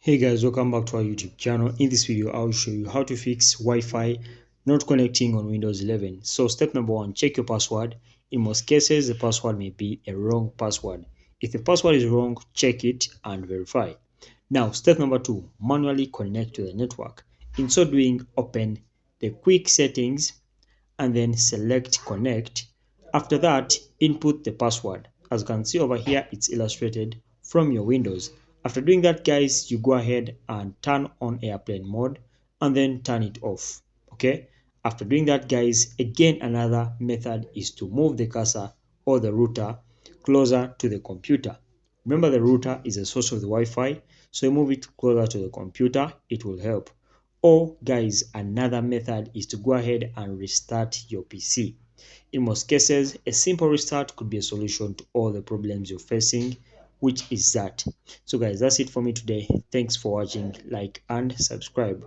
Hey guys, welcome back to our YouTube channel. In this video, I'll show you how to fix Wi-Fi not connecting on Windows 11. So step number one, check your password. In most cases, the password may be a wrong password. If the password is wrong, check it and verify. Now, step number two, manually connect to the network. In so doing, open the quick settings and then select connect. After that, input the password. As you can see over here, it's illustrated from your Windows. After doing that, guys, you go ahead and turn on airplane mode and then turn it off. Okay. After doing that, guys, again, another method is to move the cursor or the router closer to the computer. Remember, the router is a source of the Wi-Fi, so you move it closer to the computer, it will help. Or guys, another method is to go ahead and restart your PC. In most cases, a simple restart could be a solution to all the problems you're facing, which is that. So guys, that's it for me today. Thanks for watching. Like and subscribe.